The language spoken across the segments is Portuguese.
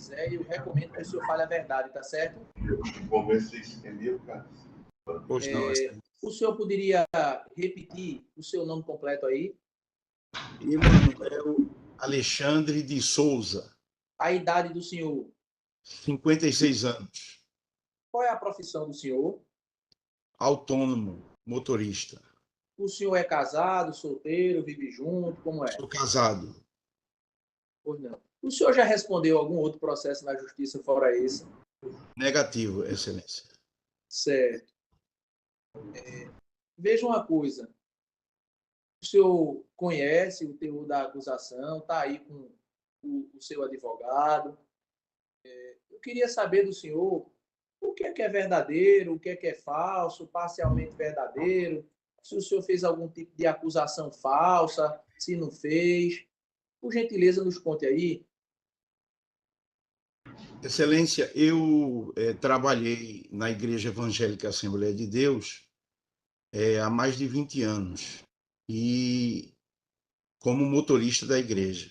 quiser, eu recomendo que o senhor fale a verdade, tá certo? Vou ver se entendeu, cara. O senhor poderia repetir o seu nome completo aí? Emanuel Alexandre de Souza. A idade do senhor? 56 anos. Qual é a profissão do senhor? Autônomo, motorista. O senhor é casado, solteiro, vive junto, como é? Sou casado. Pois não. O senhor já respondeu algum outro processo na justiça fora esse? Negativo, excelência. Certo. Veja uma coisa. O senhor conhece o teor da acusação, está aí com o seu advogado. Eu queria saber do senhor o que é verdadeiro, o que é falso, parcialmente verdadeiro, se o senhor fez algum tipo de acusação falsa, se não fez. Por gentileza, nos conte aí. Excelência, eu trabalhei na Igreja Evangélica Assembleia de Deus há mais de 20 anos e como motorista da igreja.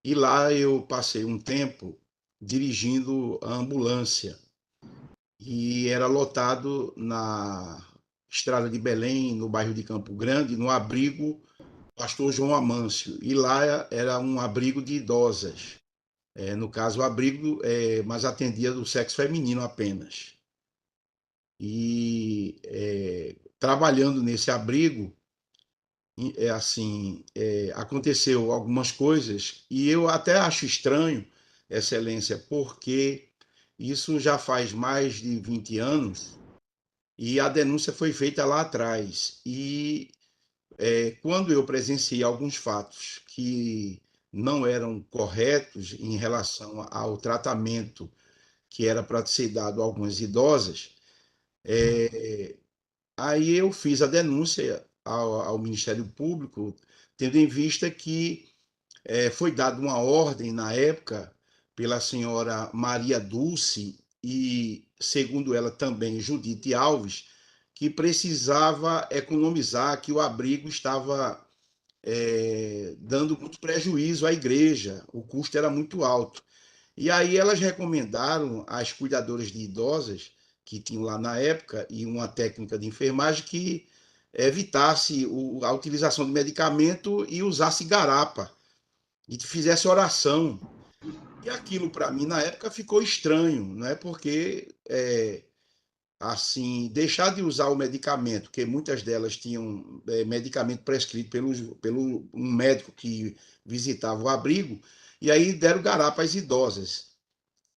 E lá eu passei um tempo dirigindo a ambulância e era lotado na Estrada de Belém, no bairro de Campo Grande, no abrigo Pastor João Amâncio. E lá era um abrigo de idosas. No caso, o abrigo, mas atendia do sexo feminino apenas. E trabalhando nesse abrigo, aconteceu algumas coisas e eu até acho estranho, Excelência, porque isso já faz mais de 20 anos e a denúncia foi feita lá atrás. E quando eu presenciei alguns fatos que não eram corretos em relação ao tratamento que era para ser dado a algumas idosas, aí eu fiz a denúncia ao Ministério Público, tendo em vista que foi dada uma ordem na época pela senhora Maria Dulce e, segundo ela também, Judite Alves, que precisava economizar, que o abrigo estava dando muito prejuízo à igreja, o custo era muito alto. E aí elas recomendaram às cuidadoras de idosas que tinham lá na época e uma técnica de enfermagem que evitasse a utilização de medicamento e usasse garapa e fizesse oração. E aquilo para mim na época ficou estranho, não é? Porque assim, deixar de usar o medicamento, porque muitas delas tinham medicamento prescrito pelo um médico que visitava o abrigo, e aí deram garapa às idosas.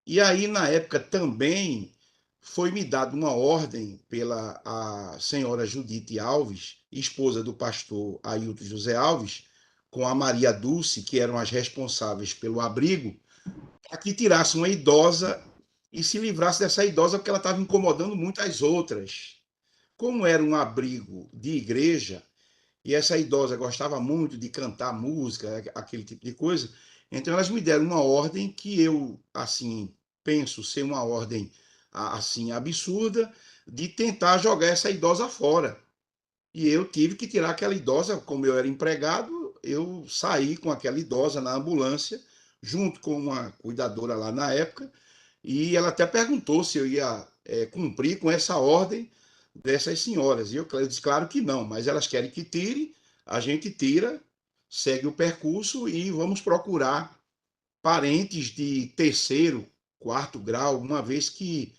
E aí, na época, também foi-me dada uma ordem pela a senhora Judite Alves, esposa do pastor Ailton José Alves, com a Maria Dulce, que eram as responsáveis pelo abrigo, para que tirasse uma idosa e se livrasse dessa idosa, porque ela estava incomodando muito as outras. Como era um abrigo de igreja, e essa idosa gostava muito de cantar música, aquele tipo de coisa, então elas me deram uma ordem que eu, assim, penso ser uma ordem assim absurda de tentar jogar essa idosa fora. E eu tive que tirar aquela idosa, como eu era empregado, eu saí com aquela idosa na ambulância, junto com uma cuidadora lá na época, e ela até perguntou se eu ia cumprir com essa ordem dessas senhoras. E eu disse, claro que não, mas elas querem que tire, a gente tira, segue o percurso e vamos procurar parentes de terceiro, quarto grau, uma vez que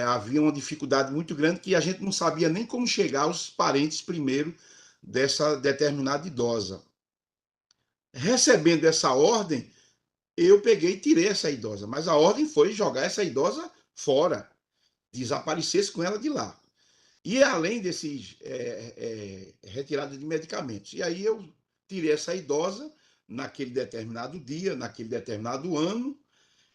havia uma dificuldade muito grande que a gente não sabia nem como chegar aos parentes primeiro dessa determinada idosa. Recebendo essa ordem, eu peguei e tirei essa idosa, mas a ordem foi jogar essa idosa fora, desaparecesse com ela de lá. E além desses retirada de medicamentos. E aí eu tirei essa idosa naquele determinado dia, naquele determinado ano,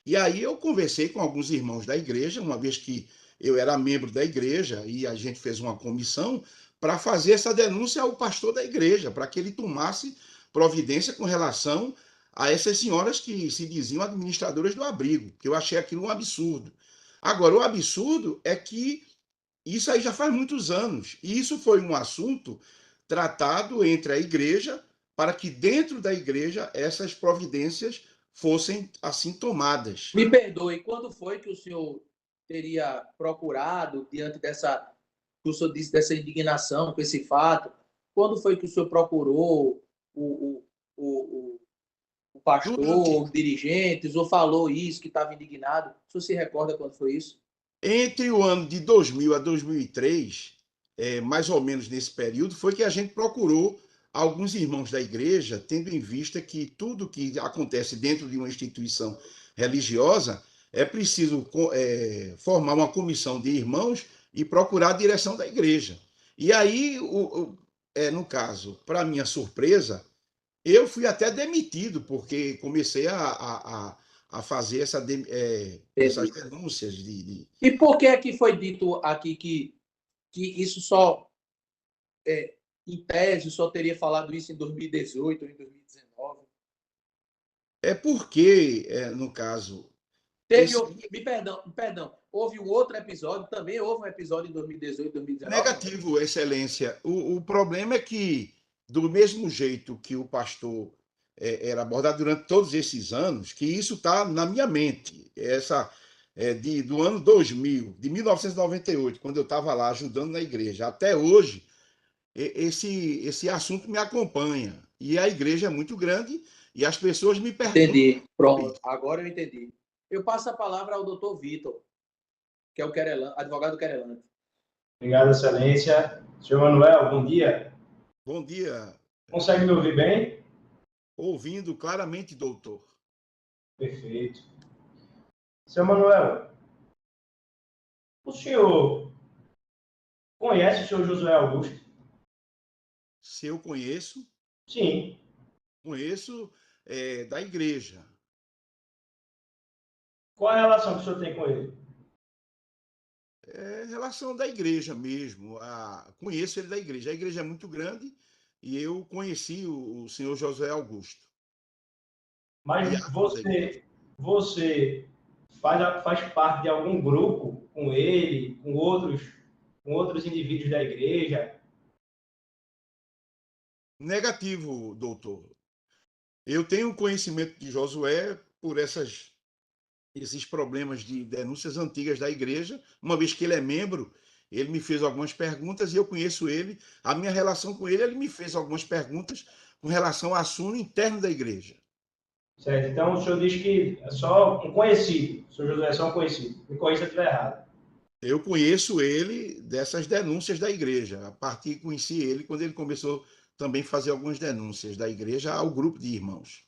e aí eu conversei com alguns irmãos da igreja, uma vez que eu era membro da igreja, e a gente fez uma comissão para fazer essa denúncia ao pastor da igreja, para que ele tomasse providência com relação a essas senhoras que se diziam administradoras do abrigo, que eu achei aquilo um absurdo. Agora, o absurdo é que isso aí já faz muitos anos, e isso foi um assunto tratado entre a igreja para que dentro da igreja essas providências fossem assim tomadas. Me perdoe, quando foi que o senhor teria procurado, diante dessa, que o senhor disse, dessa indignação com esse fato, quando foi que o senhor procurou o, o pastor, Durante, os dirigentes, ou falou isso, que estava indignado? O senhor se recorda quando foi isso? entre o ano de 2000 a 2003, mais ou menos nesse período, foi que a gente procurou alguns irmãos da igreja, tendo em vista que tudo que acontece dentro de uma instituição religiosa é preciso formar uma comissão de irmãos e procurar a direção da igreja. E aí, no caso, para minha surpresa, eu fui até demitido, porque comecei a fazer essas denúncias E por que é que foi dito aqui que isso só, em tese, só teria falado isso em 2018 ou em 2019? É porque, no caso, Teve, esse perdão, houve um outro episódio, também houve um episódio em 2018, 2019? Não? negativo, Excelência. O problema é que, do mesmo jeito que o pastor era abordado durante todos esses anos, que isso está na minha mente. Do ano 2000, de 1998, quando eu estava lá ajudando na igreja, até hoje, esse assunto me acompanha. E a igreja é muito grande e as pessoas me perguntam. Entendi. Pronto, agora eu entendi. Eu passo a palavra ao doutor Vitor, que é o advogado querelante. Obrigado, Excelência. Senhor Manuel, bom dia. Bom dia. Consegue me ouvir bem? Ouvindo claramente, doutor. Perfeito. Senhor Manuel, o senhor conhece o senhor Josué Augusto? Se eu conheço, Sim. conheço da igreja. Qual é a relação que o senhor tem com ele? É relação da igreja mesmo. Conheço ele da igreja. A igreja é muito grande e eu conheci o senhor Josué Augusto. Mas você faz parte de algum grupo com ele, com outros indivíduos da igreja? Negativo, doutor. Eu tenho conhecimento de Josué por esses problemas de denúncias antigas da igreja, uma vez que ele é membro, ele me fez algumas perguntas e eu conheço ele. A minha relação com ele me fez algumas perguntas com relação ao assunto interno da igreja. Certo. Então, o senhor diz que é só um conhecido. O senhor Josué é só um conhecido. Me corrija se eu estiver errado. Eu conheço ele dessas denúncias da igreja. A partir conheci ele quando ele começou também a fazer algumas denúncias da igreja ao grupo de irmãos.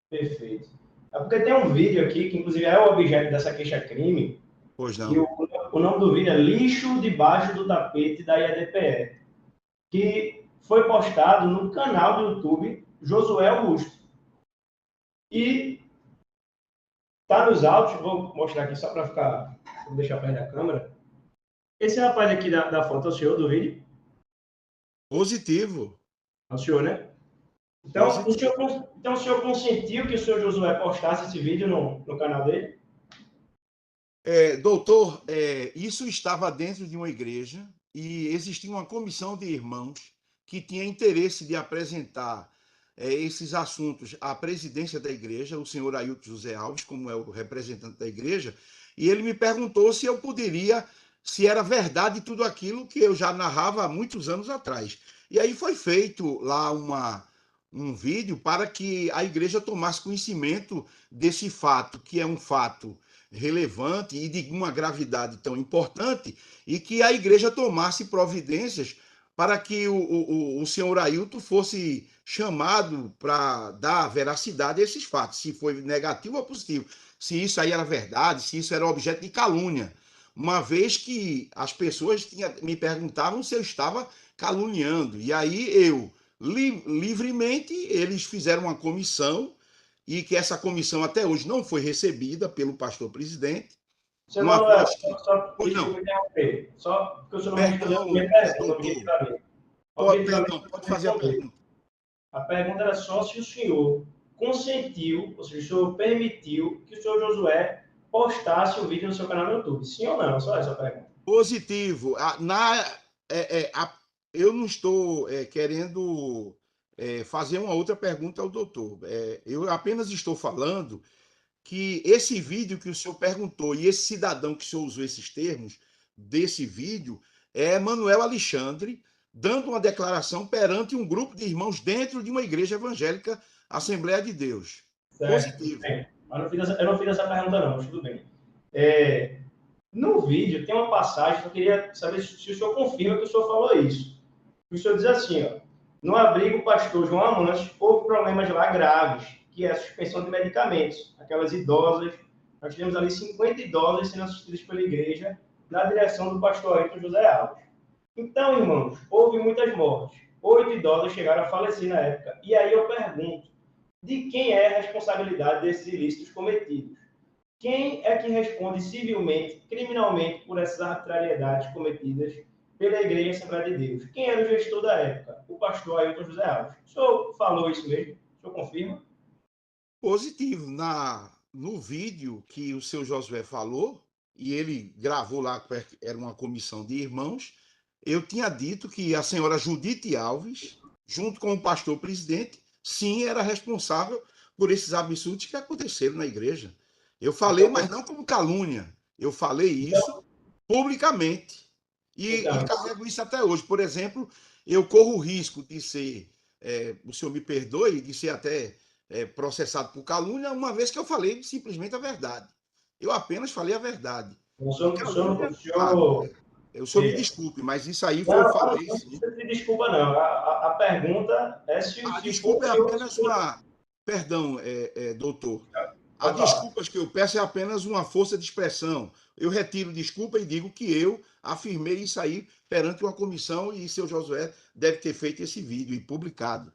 Perfeito. É porque tem um vídeo aqui, que inclusive é o objeto dessa queixa-crime, Pois não. e o nome do vídeo é Lixo Debaixo do Tapete da IADPE, que foi postado no canal do YouTube Josué Augusto. E tá nos autos, vou mostrar aqui só para vou deixar perto da câmera. Esse rapaz aqui da foto é o senhor do vídeo? Positivo. É o senhor, né? Então o senhor consentiu que o senhor Josué postasse esse vídeo no canal dele? Doutor, isso estava dentro de uma igreja e existia uma comissão de irmãos que tinha interesse de apresentar esses assuntos à presidência da igreja, o senhor Ailton José Alves, como é o representante da igreja, e ele me perguntou se eu poderia, se era verdade tudo aquilo que eu já narrava há muitos anos atrás. E aí foi feito lá um vídeo para que a igreja tomasse conhecimento desse fato, que é um fato relevante e de uma gravidade tão importante, e que a igreja tomasse providências para que o senhor Ailton fosse chamado para dar veracidade a esses fatos, se foi negativo ou positivo, se isso aí era verdade, se isso era objeto de calúnia, uma vez que as pessoas me perguntavam se eu estava caluniando, e aí eu, livremente, eles fizeram uma comissão, e que essa comissão até hoje não foi recebida pelo pastor presidente. Seu Manuel, só Pois não. desculpa interromper. Só porque o senhor não respondeu a Perdão, minha pergunta, doutor. objetivamente. Pode fazer a pergunta. A pergunta era só se o senhor consentiu, ou seja, o senhor permitiu que o senhor Josué postasse o vídeo no seu canal no YouTube. Sim ou não? Só essa a pergunta. Positivo. Eu não estou querendo fazer uma outra pergunta ao doutor. Eu apenas estou falando que esse vídeo que o senhor perguntou e esse cidadão que o senhor usou esses termos desse vídeo é Manuel Alexandre dando uma declaração perante um grupo de irmãos dentro de uma igreja evangélica, Assembleia de Deus. Certo. Positivo. Bem, eu não fiz essa pergunta não, mas tudo bem. No vídeo tem uma passagem que eu queria saber se o senhor confirma que o senhor falou isso. O senhor diz assim, ó, no abrigo pastor João Amâncio houve problemas lá graves, que é a suspensão de medicamentos. Aquelas idosas, nós tivemos ali 50 idosas sendo assistidas pela igreja na direção do pastor Ayrton José Alves. Então, irmãos, houve muitas mortes. 8 idosas chegaram a falecer na época. E aí eu pergunto, de quem é a responsabilidade desses ilícitos cometidos? Quem é que responde civilmente, criminalmente, por essas arbitrariedades cometidas pela Igreja Assembleia de Deus? Quem era o gestor da época? O pastor Ayrton José Alves. O senhor falou isso mesmo? O senhor confirma? Positivo. No vídeo que o seu Josué falou, e ele gravou lá, era uma comissão de irmãos, eu tinha dito que a senhora Judite Alves, junto com o pastor presidente, sim, era responsável por esses absurdos que aconteceram na igreja. Eu falei, mas não como calúnia. Eu falei isso publicamente. E carrego isso até hoje. Por exemplo, eu corro o risco de ser, o senhor me perdoe, de ser até processado por calúnia, uma vez que eu falei simplesmente a verdade. Eu apenas falei a verdade. O senhor O senhor me desculpe, mas isso aí foi não, eu falei. não se desculpa, não. A pergunta é se... A desculpa é apenas uma... Perdão, doutor. A desculpas que eu peço é apenas uma força de expressão. Eu retiro desculpa e digo que eu afirmei isso aí perante uma comissão e seu Josué deve ter feito esse vídeo e publicado.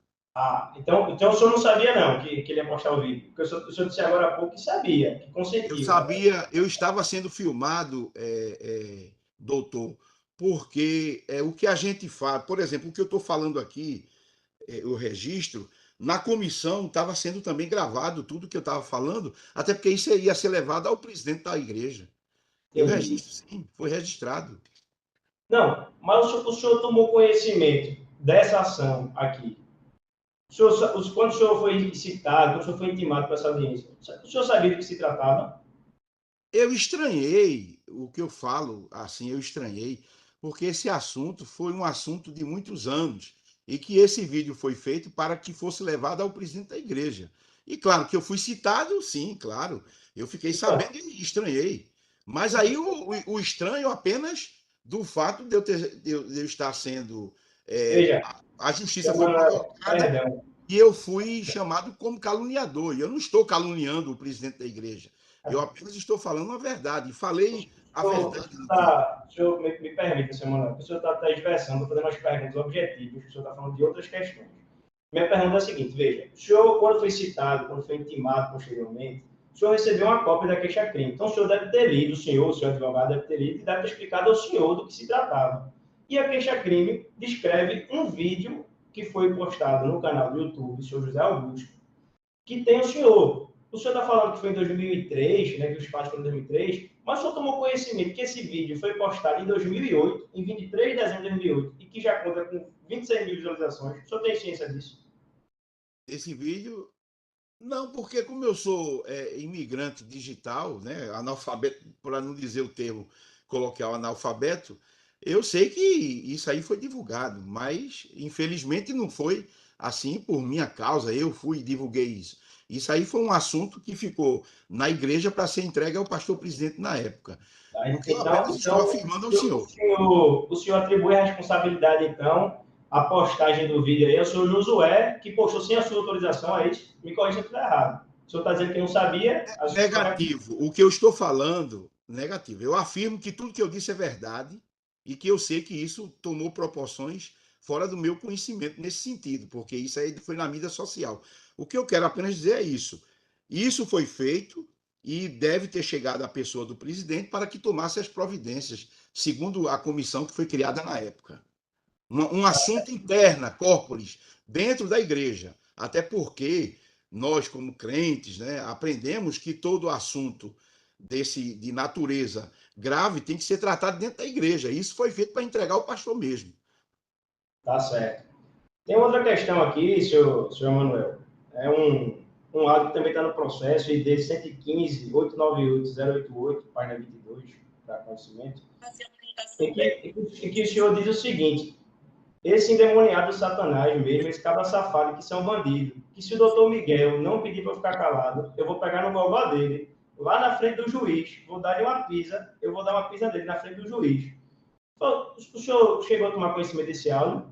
Então o senhor não sabia, não, que ele ia postar o vídeo. Porque o senhor disse agora há pouco que sabia, que consentiu. Eu sabia, eu estava sendo filmado, doutor, porque o que a gente faz, por exemplo, o que eu estou falando aqui, o registro, na comissão estava sendo também gravado tudo que eu estava falando, até porque isso ia ser levado ao presidente da igreja. E o registro, sim, foi registrado. Não, mas o senhor tomou conhecimento dessa ação aqui. Quando o senhor foi citado, quando o senhor foi intimado para essa audiência, o senhor sabia do que se tratava? Eu estranhei o que eu falo, assim, eu estranhei, porque esse assunto foi um assunto de muitos anos e que esse vídeo foi feito para que fosse levado ao presidente da igreja. E claro que eu fui citado, sim, claro. Eu fiquei sabendo e estranhei. Mas aí o estranho apenas do fato de eu estar sendo... Veja, a justiça foi provocada e eu fui chamado como caluniador. E eu não estou caluniando o presidente da igreja. Eu apenas estou falando a verdade. Falei a verdade. O senhor me permita, senhor Manuel, o senhor está diversando, fazendo umas perguntas objetivas, o senhor está falando de outras questões. Minha pergunta é a seguinte, veja, o senhor, quando foi citado, quando foi intimado posteriormente, o senhor recebeu uma cópia da queixa-crime. Então, o senhor deve ter lido, o senhor advogado deve ter lido e deve ter explicado ao senhor do que se tratava. E a queixa-crime descreve um vídeo que foi postado no canal do YouTube do senhor José Augusto, que tem o senhor. O senhor está falando que foi em 2003, né, que os fatos foram em 2003, mas o senhor tomou conhecimento que esse vídeo foi postado em 2008, em 23 de dezembro de 2008, e que já conta com 26 mil visualizações. O senhor tem ciência disso? Esse vídeo... Não, porque como eu sou imigrante digital, né, analfabeto, para não dizer o termo coloquial analfabeto, eu sei que isso aí foi divulgado, mas infelizmente não foi assim por minha causa, eu fui e divulguei isso. Isso aí foi um assunto que ficou na igreja para ser entregue ao pastor presidente na época. Porque eu apenas estou afirmando ao senhor. O senhor atribui a responsabilidade, então, a postagem do vídeo aí, é o senhor Josué, que postou sem a sua autorização, aí me corrija se estiver errado. O senhor está dizendo que não sabia? Negativo. O que eu estou falando, negativo. Eu afirmo que tudo que eu disse é verdade e que eu sei que isso tomou proporções fora do meu conhecimento nesse sentido, porque isso aí foi na mídia social. O que eu quero apenas dizer é isso. Isso foi feito e deve ter chegado à pessoa do presidente para que tomasse as providências, segundo a comissão que foi criada na época. Um assunto interna, corporis, dentro da igreja. Até porque nós, como crentes, né, aprendemos que todo assunto de natureza grave tem que ser tratado dentro da igreja. Isso foi feito para entregar ao pastor mesmo. Tá certo. Tem outra questão aqui, senhor Manuel. É um áudio que também está no processo, ID 115-898-088, página 22, para conhecimento, em que o senhor diz o seguinte: esse endemoniado Satanás mesmo, esse cabra safado que são bandidos, que se o doutor Miguel não pedir para eu ficar calado, eu vou pegar no gogó dele, lá na frente do juiz, vou dar-lhe uma pisa, eu vou dar uma pisa dele na frente do juiz. O senhor chegou a tomar conhecimento desse áudio?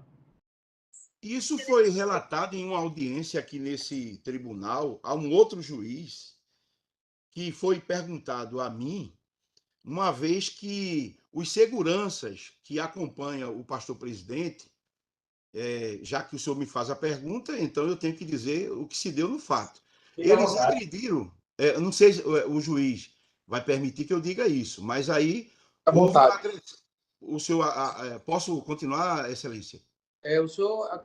Isso foi relatado em uma audiência aqui nesse tribunal a um outro juiz que foi perguntado a mim, uma vez que os seguranças que acompanham o pastor presidente, já que o senhor me faz a pergunta, então eu tenho que dizer o que se deu no fato. Eles agrediram, eu não sei se o juiz vai permitir que eu diga isso, mas aí houve uma agressão. O senhor, posso continuar, excelência? O senhor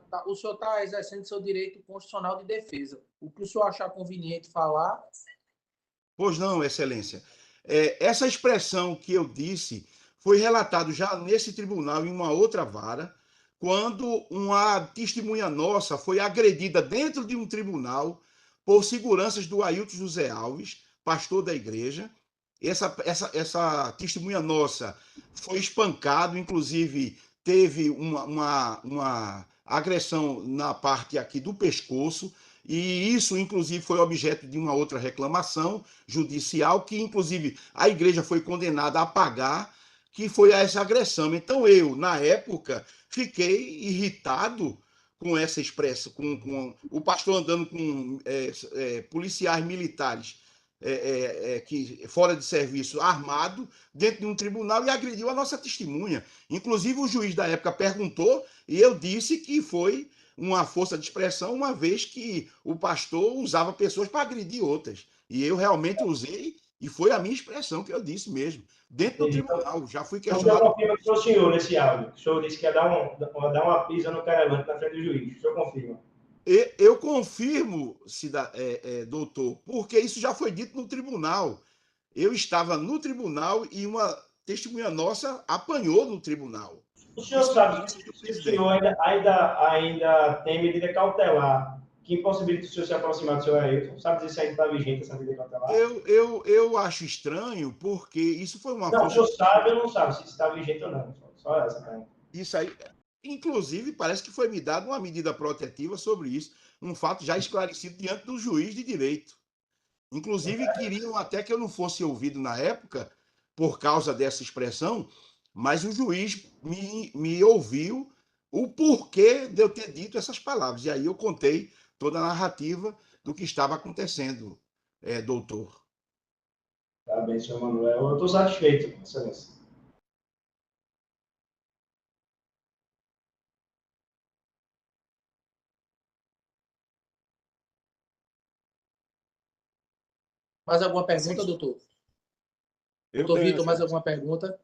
está exercendo seu direito constitucional de defesa. O que o senhor achar conveniente falar. Pois não, excelência. Essa expressão que eu disse foi relatado já nesse tribunal, em uma outra vara, quando uma testemunha nossa foi agredida dentro de um tribunal por seguranças do Ailton José Alves, pastor da igreja. Essa testemunha nossa foi espancado, inclusive teve uma agressão na parte aqui do pescoço, e isso, inclusive, foi objeto de uma outra reclamação judicial, que, inclusive, a igreja foi condenada a pagar, que foi essa agressão. Então, eu, na época, fiquei irritado com essa expressão, com o pastor andando com policiais militares que fora de serviço, armado, dentro de um tribunal, e agrediu a nossa testemunha. Inclusive, o juiz da época perguntou, e eu disse que foi uma força de expressão, uma vez que o pastor usava pessoas para agredir outras. E eu realmente usei, e foi a minha expressão que eu disse mesmo, dentro do tribunal. Já fui questionado. Então, eu confirmo que o senhor, nesse áudio, o senhor disse que ia dar uma pisa no querelante na frente do juiz. O senhor confirma? Eu confirmo, doutor, porque isso já foi dito no tribunal. Eu estava no tribunal e uma testemunha nossa apanhou no tribunal. O senhor sabe que o senhor ainda tem medida cautelar que impossibilita o senhor se aproximar do senhor Ailton? Sabe dizer se ainda está vigente essa medida cautelar? Eu acho estranho, porque isso foi uma... Não, o senhor sabe ou não sabe se está vigente ou não? Só essa, cara. Isso aí... Inclusive, parece que foi me dada uma medida protetiva sobre isso, um fato já esclarecido diante do juiz de direito. Inclusive, queriam até que eu não fosse ouvido na época, por causa dessa expressão, mas o juiz me ouviu o porquê de eu ter dito essas palavras. E aí eu contei toda a narrativa do que estava acontecendo, doutor. Tá bem, senhor Manuel. Eu estou satisfeito, excelência. Mais alguma pergunta, doutor? Doutor Vitor, mais alguma pergunta?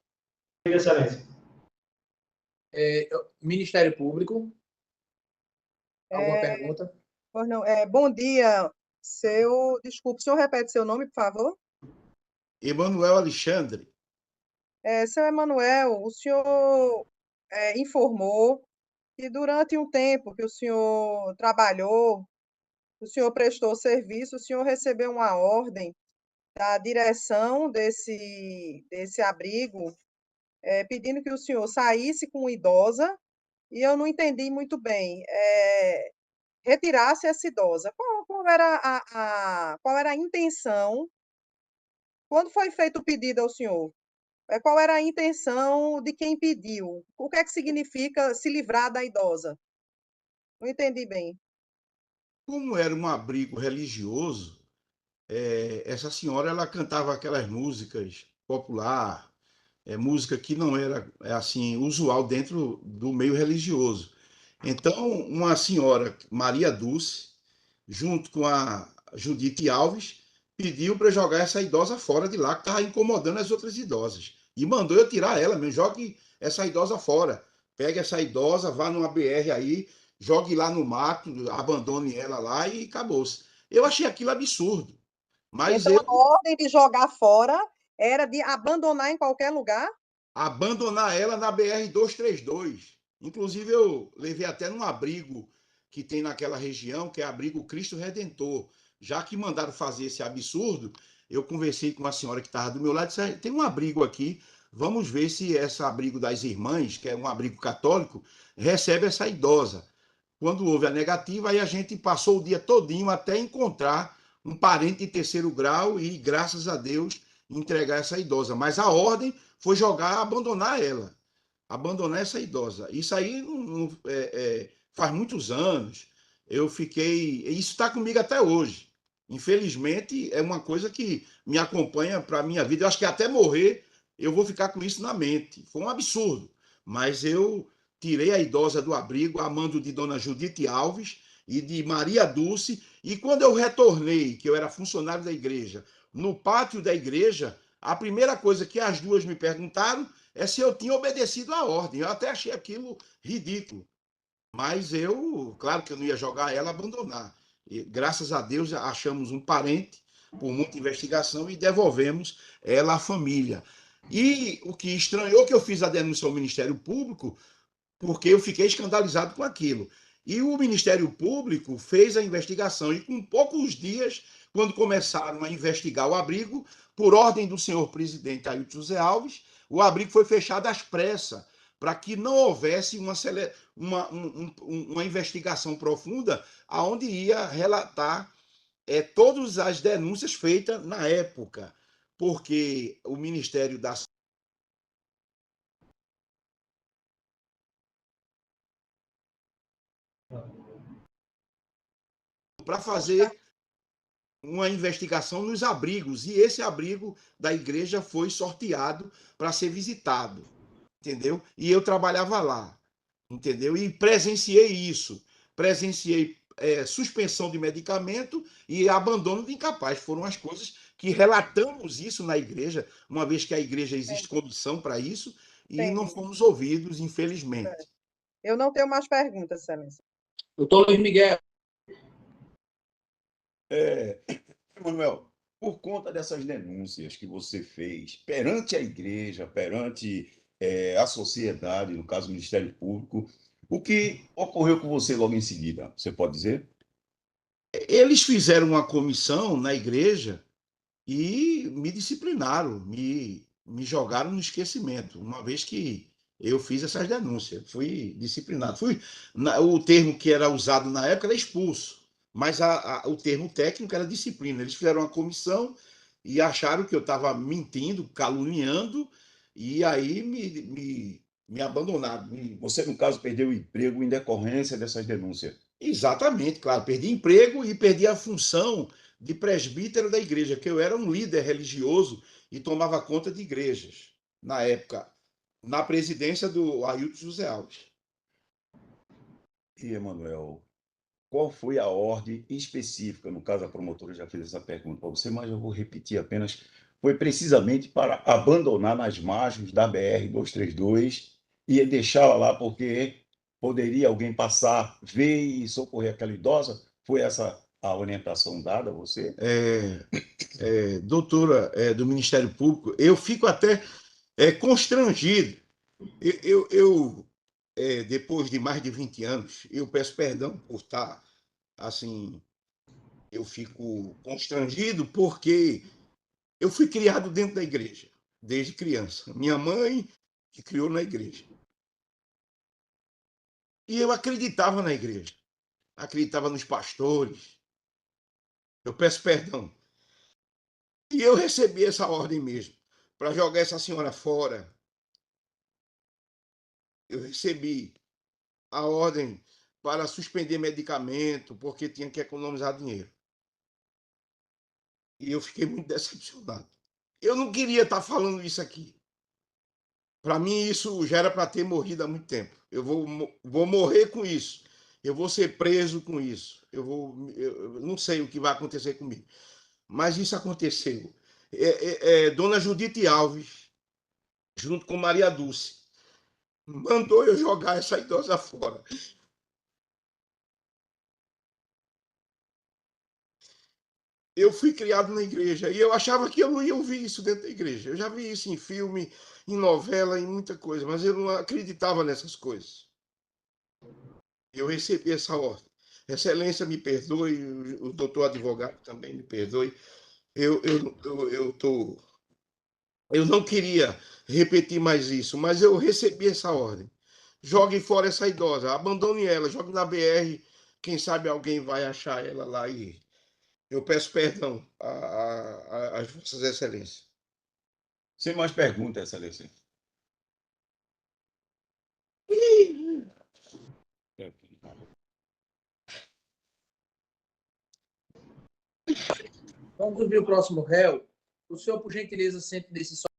Excelência. Ministério Público. Alguma pergunta? Pois não. Bom dia. Desculpe, o senhor repete seu nome, por favor? Emanuel Alexandre. Seu Emanuel, o senhor informou que durante um tempo que o senhor trabalhou, o senhor prestou serviço, o senhor recebeu uma ordem da direção desse abrigo, pedindo que o senhor saísse com uma idosa, e eu não entendi muito bem. Retirasse essa idosa. Qual era a intenção? Quando foi feito o pedido ao senhor? Qual era a intenção de quem pediu? O que é que significa se livrar da idosa? Não entendi bem. Como era um abrigo religioso, essa senhora ela cantava aquelas músicas popular, música que não era assim usual dentro do meio religioso. Então, uma senhora, Maria Dulce, junto com a Judite Alves, pediu para jogar essa idosa fora de lá, que estava incomodando as outras idosas. E mandou eu tirar ela mesmo, jogue essa idosa fora. Pegue essa idosa, vá numa BR aí, jogue lá no mato, abandone ela lá e acabou-se. Eu achei aquilo absurdo. Mas então, a ordem de jogar fora era de abandonar em qualquer lugar? Abandonar ela na BR-232. Inclusive, eu levei até num abrigo que tem naquela região, que é Abrigo Cristo Redentor. Já que mandaram fazer esse absurdo, eu conversei com a senhora que estava do meu lado e disse: tem um abrigo aqui, vamos ver se esse abrigo das irmãs, que é um abrigo católico, recebe essa idosa. Quando houve a negativa, aí a gente passou o dia todinho até encontrar um parente de terceiro grau e, graças a Deus, entregar essa idosa. Mas a ordem foi abandonar ela, abandonar essa idosa. Isso aí faz muitos anos. Eu fiquei. Isso está comigo até hoje. Infelizmente, é uma coisa que me acompanha para a minha vida. Eu acho que até morrer eu vou ficar com isso na mente. Foi um absurdo. Mas eu tirei a idosa do abrigo, a mando de Dona Judite Alves e de Maria Dulce. E quando eu retornei, que eu era funcionário da igreja, no pátio da igreja, a primeira coisa que as duas me perguntaram é se eu tinha obedecido à ordem. Eu até achei aquilo ridículo. Mas eu, claro que eu não ia jogar ela, abandonar. E, graças a Deus, achamos um parente por muita investigação e devolvemos ela à família. E o que estranhou que eu fiz a denúncia ao Ministério Público, porque eu fiquei escandalizado com aquilo. E o Ministério Público fez a investigação e com poucos dias, quando começaram a investigar o abrigo, por ordem do senhor presidente Ailton José Alves, o abrigo foi fechado às pressas, para que não houvesse uma investigação profunda aonde ia relatar todas as denúncias feitas na época, porque o Ministério da para fazer uma investigação nos abrigos, e esse abrigo da igreja foi sorteado para ser visitado, entendeu? E eu trabalhava lá, entendeu? E presenciei isso, presenciei suspensão de medicamento e abandono de incapaz. Foram as coisas que relatamos isso na igreja, uma vez que a igreja existe Entendi. comissão para isso, e não Entendi. fomos ouvidos, infelizmente. Eu não tenho mais perguntas, Excelência. Doutor Luiz Miguel, Manuel, por conta dessas denúncias que você fez perante a igreja, perante a sociedade, no caso o Ministério Público, o que ocorreu com você logo em seguida? Você pode dizer? Eles fizeram uma comissão na igreja e me disciplinaram, me jogaram no esquecimento, uma vez que eu fiz essas denúncias, fui disciplinado. O termo que era usado na época era expulso, mas o termo técnico era disciplina. Eles fizeram uma comissão e acharam que eu estava mentindo, caluniando, e aí me abandonaram. Você, no caso, perdeu o emprego em decorrência dessas denúncias. Exatamente, claro, perdi emprego e perdi a função de presbítero da igreja, que eu era um líder religioso e tomava conta de igrejas, na época, na presidência do Ailton José Alves. E, Emanuel, qual foi a ordem específica? No caso, a promotora já fez essa pergunta para você, mas eu vou repetir apenas. Foi precisamente para abandonar nas margens da BR-232 e deixá-la lá porque poderia alguém passar, ver e socorrer aquela idosa? Foi essa a orientação dada a você? Doutora do Ministério Público, eu fico até constrangido. Depois de mais de 20 anos, eu peço perdão por estar assim, eu fico constrangido porque eu fui criado dentro da igreja, desde criança. Minha mãe que criou na igreja. E eu acreditava na igreja, acreditava nos pastores. Eu peço perdão. E eu recebi essa ordem mesmo, para jogar essa senhora fora. Eu recebi a ordem para suspender medicamento, porque tinha que economizar dinheiro. E eu fiquei muito decepcionado. Eu não queria estar falando isso aqui. Para mim, isso já era para ter morrido há muito tempo. Eu vou morrer com isso. Eu vou ser preso com isso. Eu não sei o que vai acontecer comigo. Mas isso aconteceu. Dona Judite Alves, junto com Maria Dulce, mandou eu jogar essa idosa fora. Eu fui criado na igreja e eu achava que eu não ia ouvir isso dentro da igreja. Eu já vi isso em filme, em novela, em muita coisa, mas eu não acreditava nessas coisas. Eu recebi essa ordem. Excelência, me perdoe, o doutor advogado também me perdoe. Eu não queria repetir mais isso, mas eu recebi essa ordem. Jogue fora essa idosa, abandone ela, jogue na BR. Quem sabe alguém vai achar ela lá e eu peço perdão às Vossas Excelências. Sem mais perguntas, Excelência. Vamos ouvir o próximo réu. O senhor, por gentileza, sente nesse